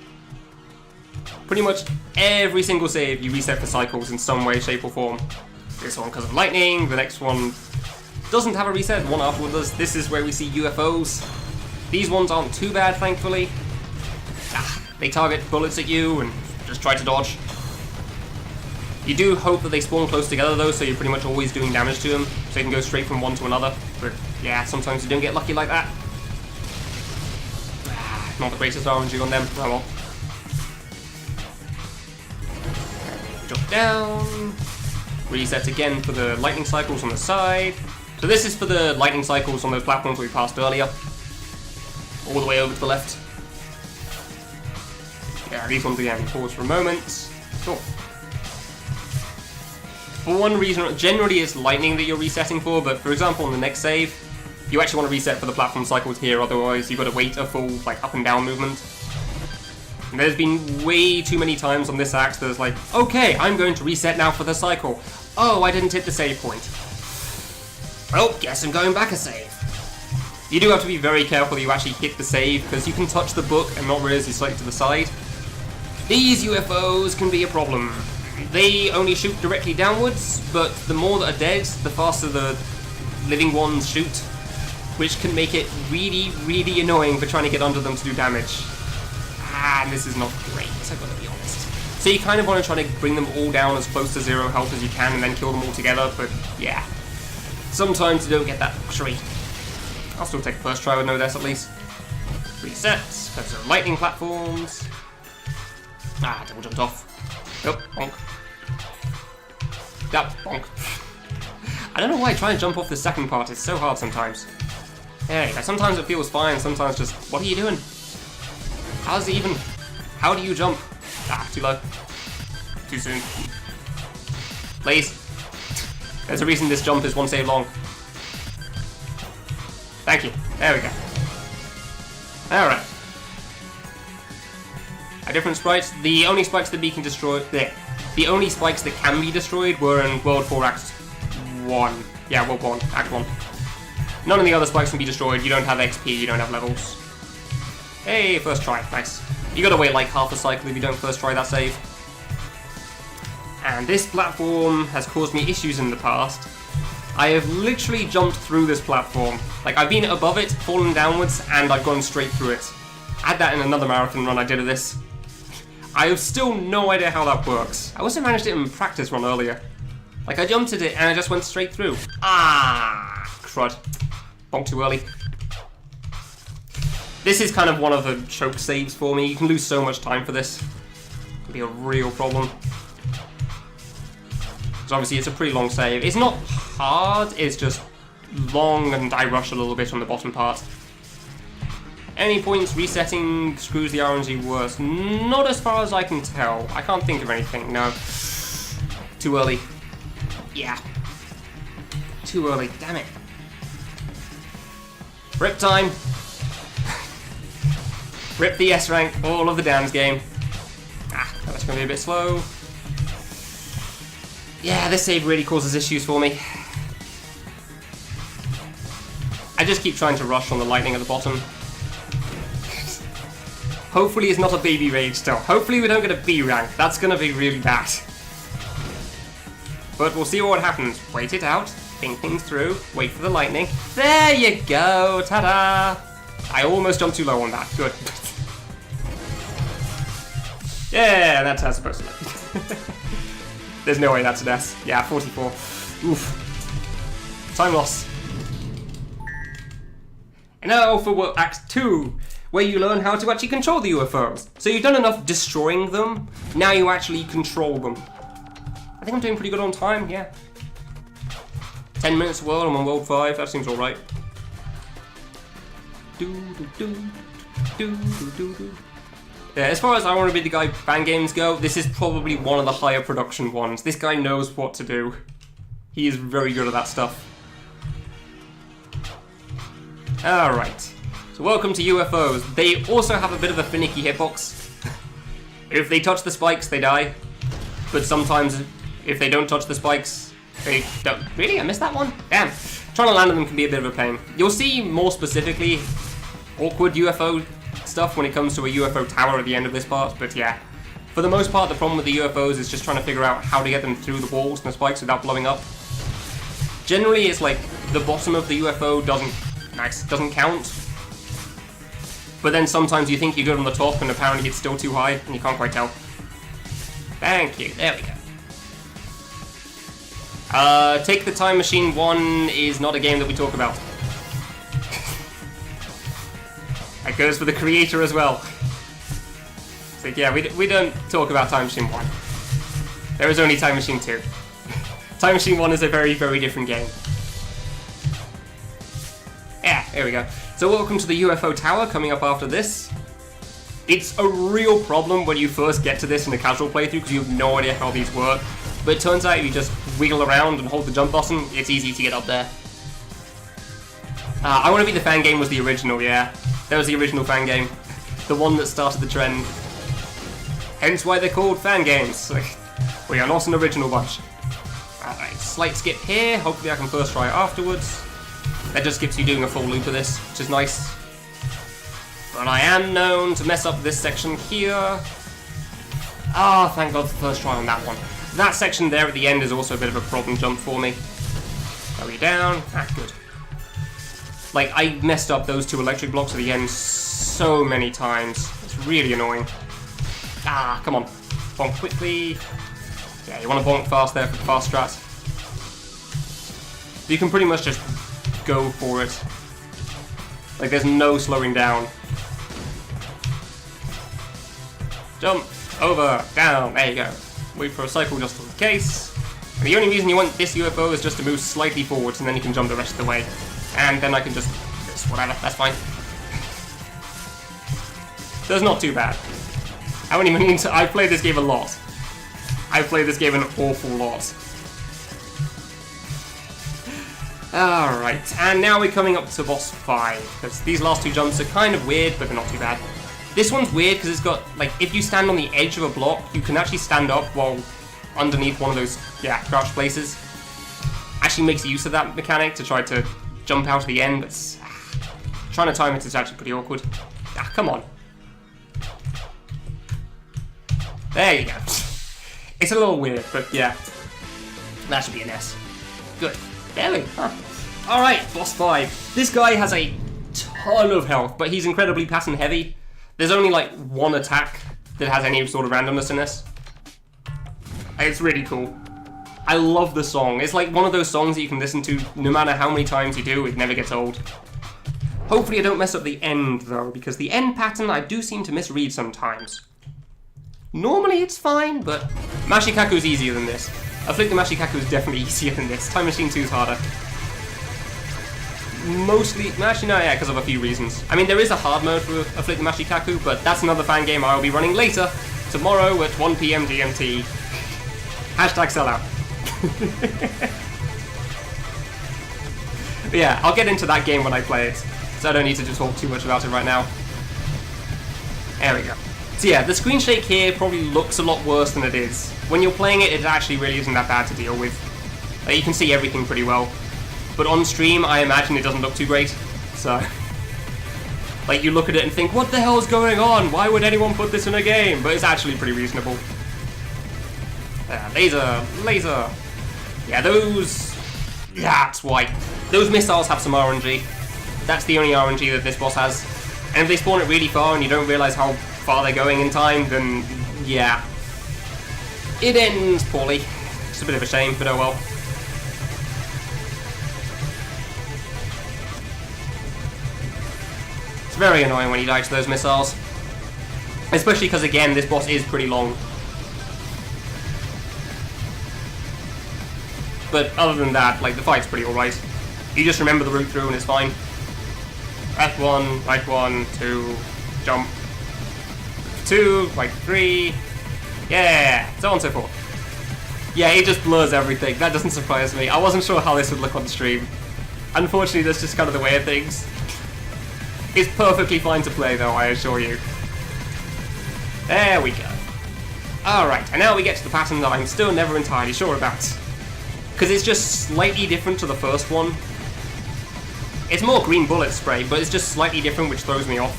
Pretty much every single save you reset for cycles in some way, shape or form. This one because of lightning, the next one doesn't have a reset, one afterwards does. This is where we see UFOs. These ones aren't too bad, thankfully. They target bullets at you and just try to dodge. You do hope that they spawn close together though, so you're pretty much always doing damage to them, so you can go straight from one to another. But yeah, sometimes you don't get lucky like that. Not the greatest RNG on them. Oh well. Drop down. Reset again for the lightning cycles on the side. So this is for the lightning cycles on those platforms we passed earlier. All the way over to the left. Yeah, these ones again. Pause for a moment. Cool. For one reason, generally it's lightning that you're resetting for, but for example on the next save, you actually want to reset for the platform cycles here, otherwise you've got to wait a full like up and down movement. And there's been way too many times on this act that it's like, okay, I'm going to reset now for the cycle. Oh, I didn't hit the save point. Well, guess I'm going back a save. You do have to be very careful that you actually hit the save, because you can touch the book and not realize you slightly to the side. These UFOs can be a problem. They only shoot directly downwards, but the more that are dead, the faster the living ones shoot, which can make it really, really annoying for trying to get under them to do damage. And this is not great, I've got to be honest. So you kind of want to try to bring them all down as close to 0 health as you can and then kill them all together, but yeah. Sometimes you don't get that luxury. I'll still take a first try with no deaths at least. Reset, because of lightning platforms. Ah, double jumped off. Yep, bonk. Yep, bonk. I don't know why trying to jump off the second part is so hard sometimes. Hey, sometimes it feels fine, sometimes just, what are you doing? How's it even? How do you jump? Ah, too low. Too soon. Please. There's a reason this jump is one save long. Thank you. There we go. Alright. A different sprites. The only spikes that can destroy the only spikes that can be destroyed were in World 4 Act 1. Yeah, World 1, Act 1. None of the other spikes can be destroyed. You don't have XP, you don't have levels. Hey, first try, nice. You gotta wait like half a cycle if you don't first try that save. And this platform has caused me issues in the past. I have literally jumped through this platform. Like, I've been above it, fallen downwards, and I've gone straight through it. Add that in another marathon run I did of this. I have still no idea how that works. I also managed it in practice run earlier. Like, I jumped at it and I just went straight through. Ah, crud. Bonk too early. This is kind of one of the choke saves for me. You can lose so much time for this. It can be a real problem. Because obviously it's a pretty long save. It's not hard, it's just long and I rush a little bit on the bottom part. Any points resetting screws the RNG worse? Not as far as I can tell. I can't think of anything, no. Too early. Yeah. Too early, damn it. Rip time. Rip the S rank, all of the dams game. Ah, that's gonna be a bit slow. Yeah, this save really causes issues for me. I just keep trying to rush on the lightning at the bottom. Hopefully it's not a baby rage still. Hopefully we don't get a B rank. That's gonna be really bad. But we'll see what happens. Wait it out, think things through, wait for the lightning. There you go, ta-da! I almost jumped too low on that, good. Yeah, that's how it's supposed to look. There's no way that's an S. Yeah, 44. Oof. Time loss. And now for Act 2, where you learn how to actually control the UFOs. So you've done enough destroying them, now you actually control them. I think I'm doing pretty good on time, yeah. 10 minutes a world, I'm on world 5, that seems alright. Yeah, as far as I Want to Be the Guy fan games go, this is probably one of the higher production ones. This guy knows what to do. He is very good at that stuff. Alright, so welcome to UFOs. They also have a bit of a finicky hitbox. If they touch the spikes, they die. But sometimes, if they don't touch the spikes, they don't. Really? I missed that one? Damn. Trying to land on them can be a bit of a pain. You'll see more specifically awkward UFO stuff when it comes to a UFO tower at the end of this part, but yeah. For the most part, the problem with the UFOs is just trying to figure out how to get them through the walls and the spikes without blowing up. Generally, it's like the bottom of the UFO doesn't count. But then sometimes you think you're good on the top and apparently it's still too high and you can't quite tell. Thank you, there we go. Take the Time Machine 1 is not a game that we talk about. That goes for the creator as well. So yeah, we don't talk about Time Machine 1. There is only Time Machine 2. Time Machine 1 is a very, very different game. Yeah, here we go. So welcome to the UFO tower coming up after this. It's a real problem when you first get to this in a casual playthrough because you have no idea how these work. But it turns out if you just wiggle around and hold the jump button, it's easy to get up there. I Want to Be the Fan game was the original, yeah. That was the original fan game. The one that started the trend. Hence why they're called fan games. We are not an original bunch. Alright, slight skip here. Hopefully I can first try it afterwards. That just skips you doing a full loop of this, which is nice. But I am known to mess up this section here. Ah, thank God for first try on that one. That section there at the end is also a bit of a problem jump for me. Hurry down. Ah, good. Like, I messed up those two electric blocks at the end so many times. It's really annoying. Ah, come on. Bonk quickly. Yeah, you want to bonk fast there for the fast strat. You can pretty much just go for it. Like, there's no slowing down. Jump, over, down, there you go. Wait for a cycle just in case. And the only reason you want this UFO is just to move slightly forwards and then you can jump the rest of the way. And then I can just whatever, that's fine. That's not too bad. How many millions? I've played this game a lot. I've played this game an awful lot. Alright, and now we're coming up to boss 5. Because these last two jumps are kind of weird, but they're not too bad. This one's weird because it's got, like, if you stand on the edge of a block, you can actually stand up while underneath one of those, crouch places. Actually makes use of that mechanic to try to jump out at the end, but trying to time it is actually pretty awkward. Ah, come on. There you go. It's a little weird, but yeah. That should be an S. Good. There we go. Alright, boss 5. This guy has a ton of health, but he's incredibly pattern heavy. There's only like one attack that has any sort of randomness in this. It's really cool. I love the song. It's like one of those songs that you can listen to no matter how many times you do, it never gets old. Hopefully I don't mess up the end though, because the end pattern I do seem to misread sometimes. Normally it's fine, but Mashikaku is easier than this. Afflict the Mashikaku is definitely easier than this. Time Machine 2 is harder. Mostly, actually no, yeah, because of a few reasons. I mean, there is a hard mode for Afflict the Mashikaku, but that's another fan game I'll be running later, tomorrow at 1 PM GMT. Hashtag sellout. But yeah, I'll get into that game when I play it, so I don't need to just talk too much about it right now. There we go. So yeah, the screen shake here probably looks a lot worse than it is. When you're playing it, it actually really isn't that bad to deal with. You can see everything pretty well. But on stream, I imagine it doesn't look too great. So, like, you look at it and think, what the hell is going on? Why would anyone put this in a game? But it's actually pretty reasonable. Laser, laser. Yeah, those... That's why. Those missiles have some RNG. That's the only RNG that this boss has. And if they spawn it really far and you don't realize how far they're going in time, then yeah. It ends poorly. It's a bit of a shame, but oh well. It's very annoying when you die to those missiles. Especially because, again, this boss is pretty long. But other than that, like, the fight's pretty alright. You just remember the route through and it's fine. Left one, right one, two, jump. 2, right 3. Yeah, so on and so forth. Yeah, it just blurs everything. That doesn't surprise me. I wasn't sure how this would look on stream. Unfortunately, that's just kind of the way of things. It's perfectly fine to play, though, I assure you. There we go. Alright, and now we get to the pattern that I'm still never entirely sure about. Because it's just slightly different to the first one. It's more green bullet spray, but it's just slightly different, which throws me off.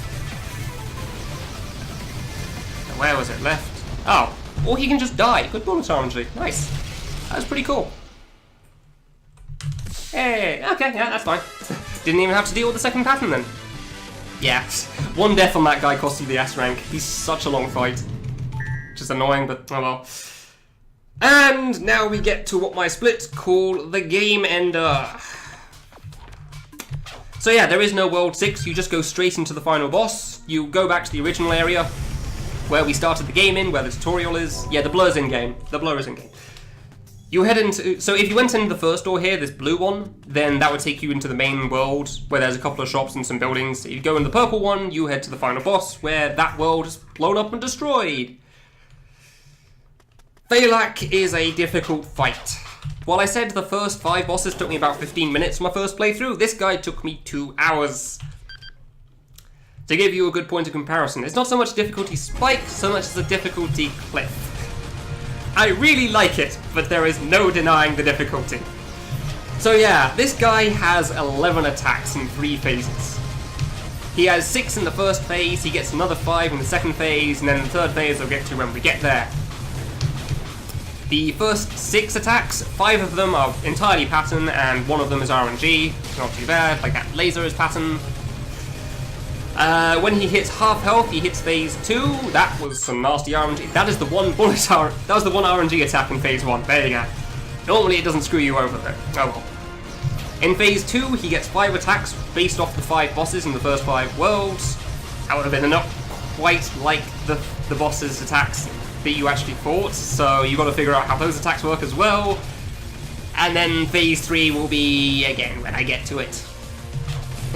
Where was it? Left? Oh. Or he can just die. Good bonus RNG. Nice. That was pretty cool. Hey, okay, yeah, that's fine. Didn't even have to deal with the second pattern then. Yeah, one death on that guy cost you the S rank. He's such a long fight. Which is annoying, but oh well. And now we get to what my splits call the game ender. So yeah, there is no World 6, you just go straight into the final boss. You go back to the original area, where we started the game in, where the tutorial is. Yeah, the blur's in-game. The blur is in-game. You head into... So if you went into the first door here, this blue one, then that would take you into the main world, where there's a couple of shops and some buildings. If you go in the purple one, you head to the final boss, where that world is blown up and destroyed. Thalak is a difficult fight. While I said the first 5 bosses took me about 15 minutes for my first playthrough, this guy took me 2 hours. To give you a good point of comparison, it's not so much difficulty spike, so much as a difficulty cliff. I really like it, but there is no denying the difficulty. So yeah, this guy has 11 attacks in 3 phases. He has 6 in the first phase, he gets another 5 in the second phase, and then the third phase we'll get to when we get there. The first 6 attacks, 5 of them are entirely pattern, and 1 of them is RNG. Not too bad, like that laser is pattern. When he hits half health, he hits phase 2. That was some nasty RNG. That is the one bullet that was the one RNG attack in phase 1. There you go. Normally it doesn't screw you over though. Oh well. In phase 2, he gets 5 attacks based off the 5 bosses in the first 5 worlds. That would have been not quite like the boss's attacks that you actually fought, so you've got to figure out how those attacks work as well. And then phase 3 will be, again, when I get to it.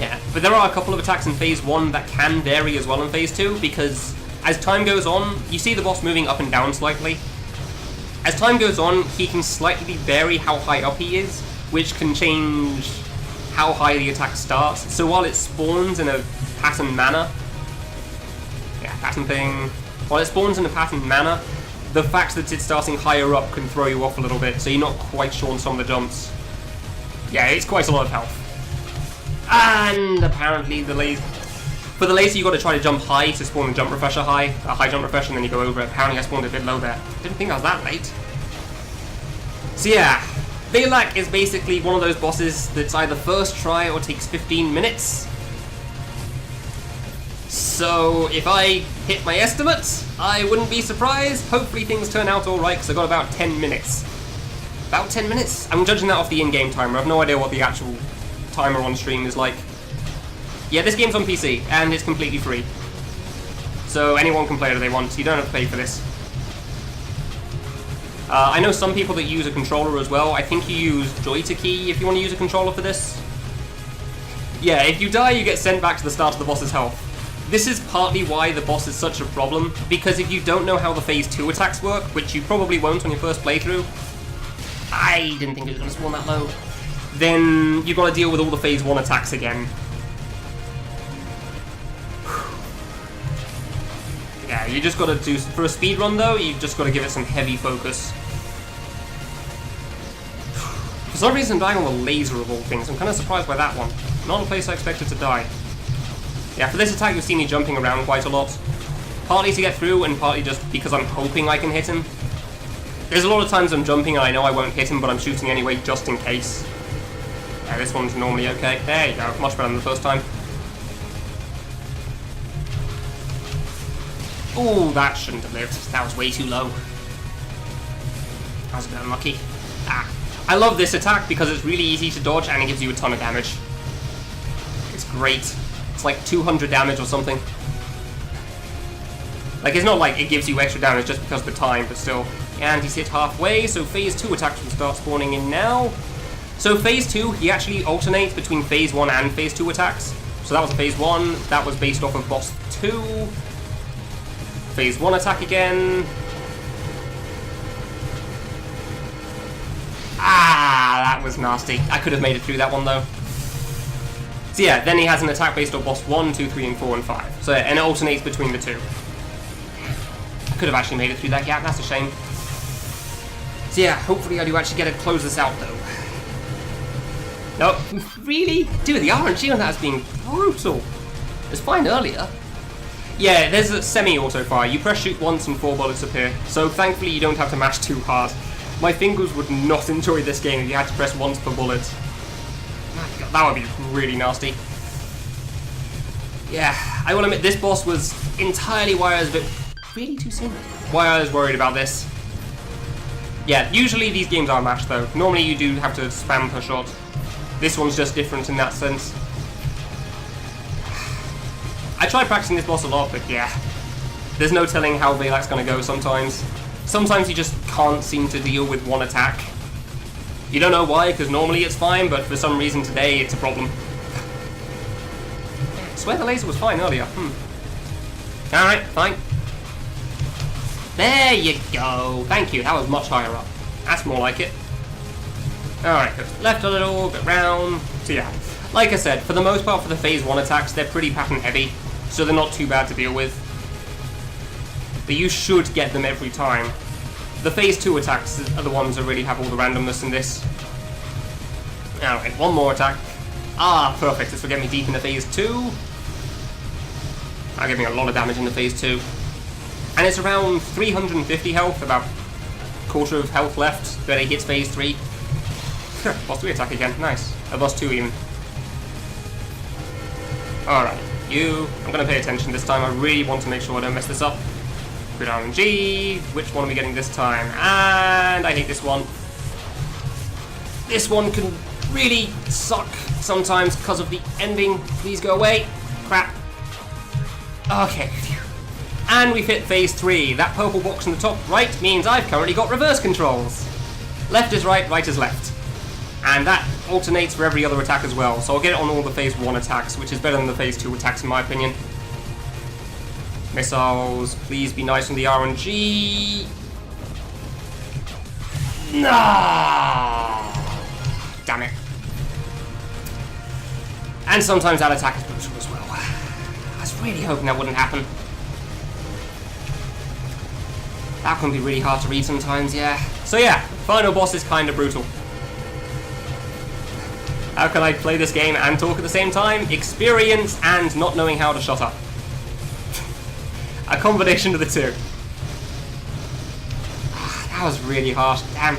Yeah, but there are a couple of attacks in phase 1 that can vary as well in phase 2, because as time goes on, you see the boss moving up and down slightly. As time goes on, he can slightly vary how high up he is, which can change how high the attack starts. So while it spawns in a pattern manner, while it spawns in a patterned manner, the fact that it's starting higher up can throw you off a little bit, so you're not quite sure on some of the jumps. Yeah, it's quite a lot of health. And apparently for the laser, you've got to try to jump high to spawn the jump refresher high, a high jump refresher, and then you go over it. Apparently I spawned a bit low there. Didn't think I was that late. So yeah, Thalak is basically one of those bosses that's either first try or takes 15 minutes. So if I hit my estimates, I wouldn't be surprised. Hopefully things turn out alright, because I've got about 10 minutes. About 10 minutes? I'm judging that off the in-game timer. I have no idea what the actual timer on stream is like. Yeah, this game's on PC, and it's completely free. So anyone can play it if they want. You don't have to pay for this. I know some people that use a controller as well. I think you use Joy-to-Key if you want to use a controller for this. Yeah, if you die, you get sent back to the start of the boss's health. This is partly why the boss is such a problem, because if you don't know how the phase 2 attacks work, which you probably won't on your first playthrough, I didn't think it was going to spawn that low, then you've got to deal with all the phase 1 attacks again. Yeah, you just got to do, for a speed run though, you've just got to give it some heavy focus. For some reason I'm dying on the laser of all things. I'm kind of surprised by that one. Not a place I expected to die. Yeah, for this attack you'll see me jumping around quite a lot. Partly to get through, and partly just because I'm hoping I can hit him. There's a lot of times I'm jumping and I know I won't hit him, but I'm shooting anyway, just in case. Yeah, this one's normally okay. There you go, much better than the first time. Ooh, that shouldn't have lived. That was way too low. I was a bit unlucky. Ah. I love this attack because it's really easy to dodge and it gives you a ton of damage. It's great. It's like 200 damage or something. Like, it's not like it gives you extra damage just because of the time, but still. And he's hit halfway, so phase 2 attacks will start spawning in now. So phase 2, he actually alternates between phase 1 and phase 2 attacks. So that was phase 1, that was based off of boss 2. Phase 1 attack again. Ah, that was nasty. I could have made it through that one though. So yeah, then he has an attack based on boss 1, 2, 3, and 4, and 5. So yeah, and it alternates between the two. I could have actually made it through that gap, that's a shame. So yeah, hopefully I do actually get to close this out though. Nope, really? Dude, the RNG on that has been brutal. It was fine earlier. Yeah, there's a semi-auto fire. You press shoot once and 4 bullets appear. So thankfully you don't have to mash too hard. My fingers would not enjoy this game if you had to press once per bullet. God, that would be really nasty. Yeah, I will admit this boss was entirely why I was a bit really too soon. Why I was worried about this. Yeah, usually these games are mashed though. Normally you do have to spam per shot. This one's just different in that sense. I tried practicing this boss a lot, but yeah. There's no telling how Valak's gonna go sometimes. Sometimes you just can't seem to deal with one attack. You don't know why, because normally it's fine, but for some reason today it's a problem. I swear the laser was fine earlier. Alright, fine. There you go. Thank you, that was much higher up. That's more like it. Alright, go left a little, go round. So yeah, like I said, for the most part for the phase 1 attacks, they're pretty pattern heavy, so they're not too bad to deal with. But you should get them every time. The phase 2 attacks are the ones that really have all the randomness in this. Alright, one more attack. Ah, perfect, this will get me deep into phase 2. That'll give me a lot of damage into phase 2. And it's around 350 health, about a quarter of health left, when it hits phase 3. Boss 3 attack again, nice. Boss 2 even. Alright, I'm gonna pay attention this time, I really want to make sure I don't mess this up. Good RNG, which one are we getting this time? And I hate this one. This one can really suck sometimes because of the ending. Please go away. Crap. Okay. And we've hit phase 3. That purple box in the top right means I've currently got reverse controls. Left is right, right is left. And that alternates for every other attack as well. So I'll get it on all the phase 1 attacks, which is better than the phase 2 attacks in my opinion. Missiles, please be nice on the RNG. Nah! Damn it. And sometimes that attack is brutal as well. I was really hoping that wouldn't happen. That can be really hard to read sometimes, yeah. So yeah, final boss is kind of brutal. How can I play this game and talk at the same time? Experience and not knowing how to shut up. A combination of the two. That was really harsh, damn.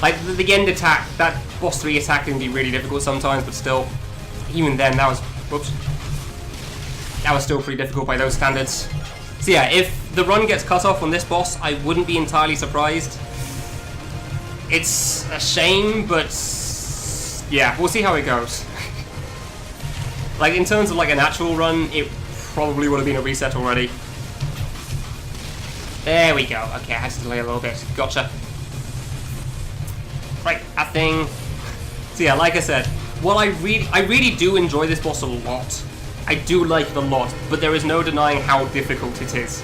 Like, the end attack, that boss 3 attack can be really difficult sometimes, but still, even then, that was, whoops. That was still pretty difficult by those standards. So yeah, if the run gets cut off on this boss, I wouldn't be entirely surprised. It's a shame, but yeah, we'll see how it goes. Like, in terms of like an actual run, it probably would have been a reset already. There we go. Okay, I had to delay a little bit. Gotcha. Right, that thing. So yeah, like I said, well, I really do enjoy this boss a lot. I do like it a lot, but there is no denying how difficult it is.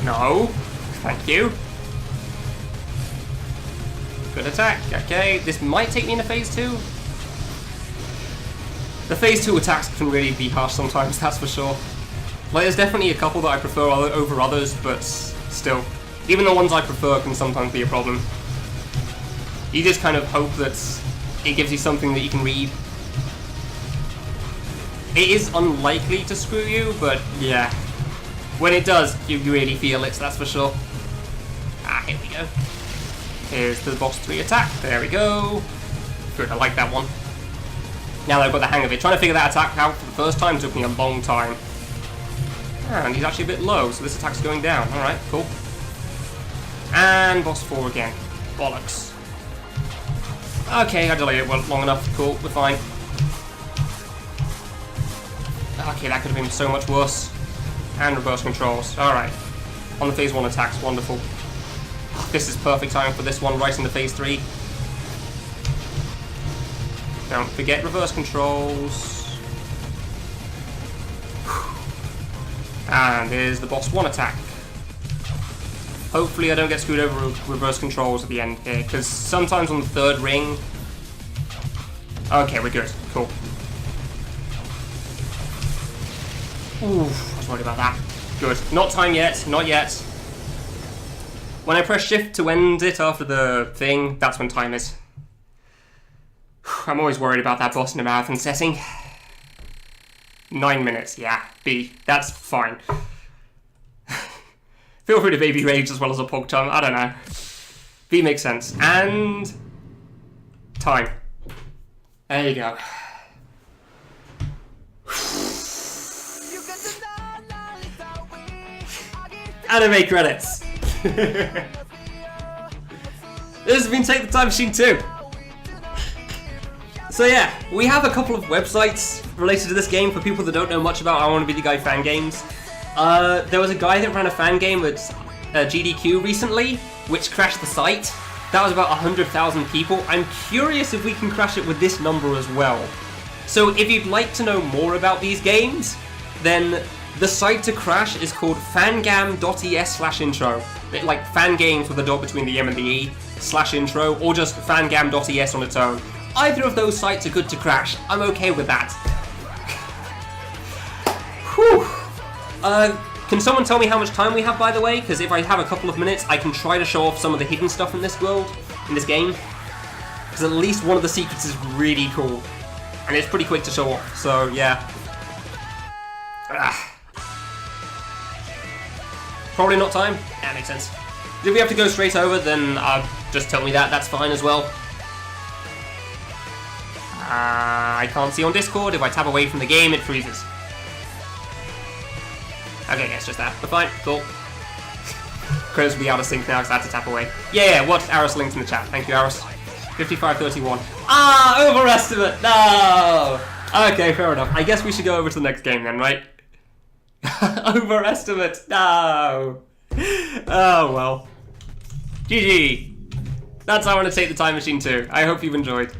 No. Thank you. Good attack. Okay, this might take me into phase 2. The phase 2 attacks can really be harsh sometimes, that's for sure. Like, there's definitely a couple that I prefer over others, but still. Even the ones I prefer can sometimes be a problem. You just kind of hope that it gives you something that you can read. It is unlikely to screw you, but yeah. When it does, you really feel it, that's for sure. go. Here's the boss 3 attack. There we go. Good, I like that one. Now that I've got the hang of it, trying to figure that attack out for the first time took me a long time. And he's actually a bit low, so this attack's going down. Alright, cool. And boss 4 again. Bollocks. Okay, I delayed it long enough. Cool, we're fine. Okay, that could have been so much worse. And reverse controls. Alright. On the phase 1 attacks, wonderful. This is perfect time for this one, right into phase 3. Don't forget reverse controls. And here's the boss 1 attack. Hopefully I don't get screwed over with reverse controls at the end here, because sometimes on the 3rd ring... Okay, we're good. Cool. Ooh, I was worried about that. Good. Not time yet, not yet. When I press shift to end it after the thing, that's when time is. I'm always worried about that boss in a marathon setting. 9 minutes, yeah. B. That's fine. Feel free to baby rage as well as a pog tongue, I don't know. B makes sense. And... time. There you go. Anime credits. This has been Take the Time Machine 2. So yeah, we have a couple of websites related to this game for people that don't know much about I Want to Be the Guy fan games. There was a guy that ran a fan game at GDQ recently, which crashed the site. That was about 100,000 people. I'm curious if we can crash it with this number as well. So if you'd like to know more about these games, then the site to crash is called fangam.es/intro. Like fangames with a dot between the M and the E /intro, or just fangam.es on its own. Either of those sites are good to crash. I'm okay with that. Whew. Can someone tell me how much time we have, by the way? Because if I have a couple of minutes, I can try to show off some of the hidden stuff in this world, in this game. Because at least one of the secrets is really cool. And it's pretty quick to show off, so yeah. Probably not time? Yeah, makes sense. If we have to go straight over, then just tell me that, that's fine as well. I can't see on Discord. If I tap away from the game, it freezes. Okay, yeah, it's just that. But fine, cool. Credits will be out of sync now because I had to tap away. Yeah, watch Aris linked in the chat. Thank you, Aris. 5531. Overestimate! No! Okay, fair enough. I guess we should go over to the next game then, right? Overestimate! No! Oh, well. GG! That's how I want to Take the Time Machine 2. I hope you've enjoyed.